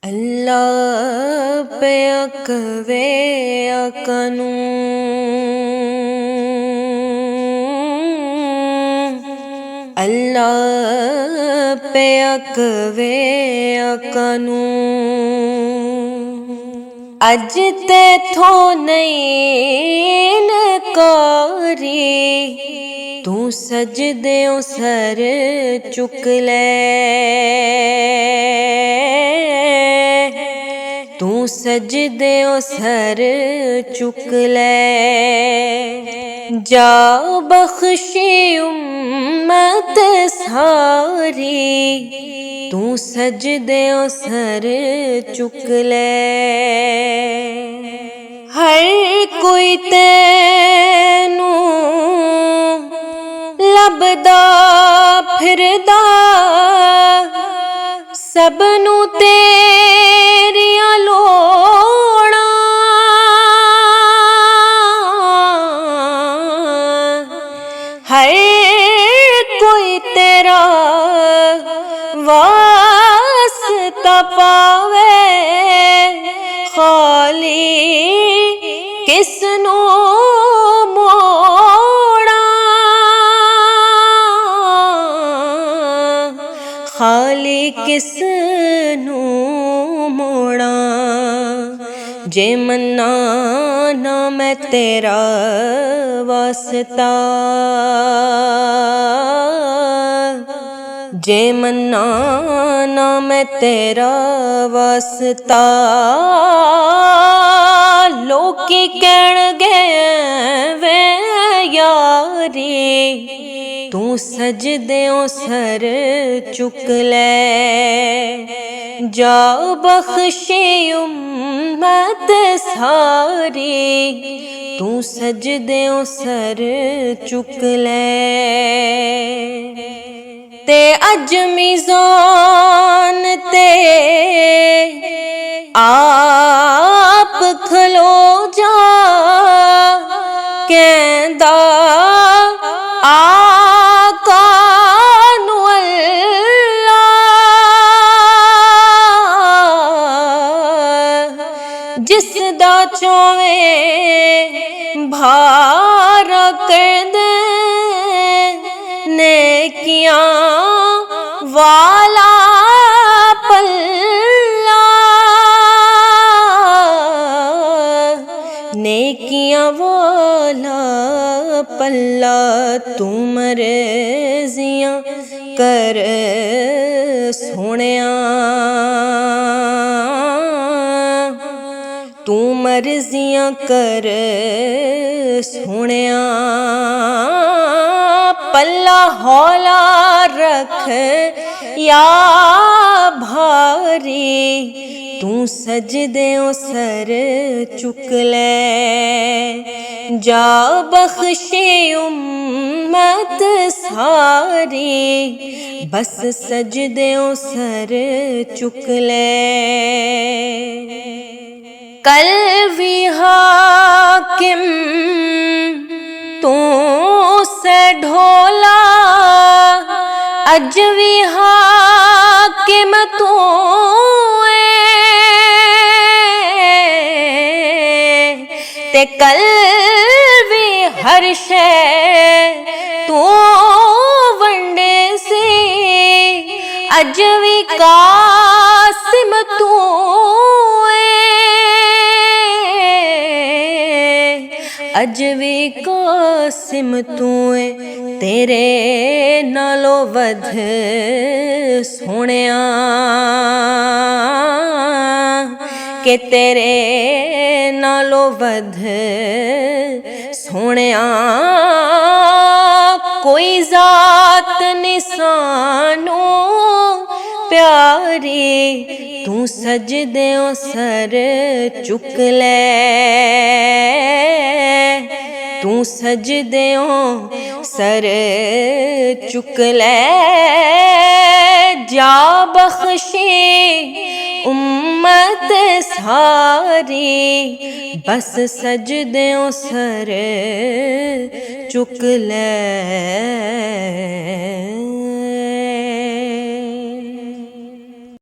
अल्लाह पे अकवे अकनू अल्लाह पे अकवे अकनू अज ते थो नहीं नकारी तू सजदे सर चुक ले तू सजदे सर चुक ले जा बख्शी उम्मत सारी तू सजदे सर चुक ले हर कोई तैनू लभदा फिरदा सबनू तेरियां लोड़ां हर कोई तेरा वास्ता पावे खाली किसनू खाली किसनू मोड़ा जे मन्ना ना मैं तेरा वास्ता जे मन्ना ना मैं तेरा वास्ता लोकी कहणगे वे यारी तू सजदे सर चुक ले जा बख्शी उम्मत सारी तू सजदे सर चुक ले ते अज मीज़ान ते आप खलो जा कहंदा जिसदा चोवे भार कर दे नेकियां वाला पल्ला नेकियां वाला पल्ला तू मर्जियां कर सोहणिया तू मर्जियां कर सोहणिया पल्ला हौला रख या भारी तू सजदे सर चुक ले जा बख्शी उम्मत सारी बस सजदे सर चुक ले कल भी हाकिम तू से ढोला अज भी हाकिम तू ते कल भी हर शे तू वंडे सी अज भी कासिम तू अज भी कासिम तू तेरे नालों वध सोहणिया के तेरे नालों वध सोहणिया कोई जात निसानू प्यारी तू सजदे सर चुक ले तू सजदे सर चुक ले जा बख्शी उम्मत सारी बस सजदे सर चुक ले।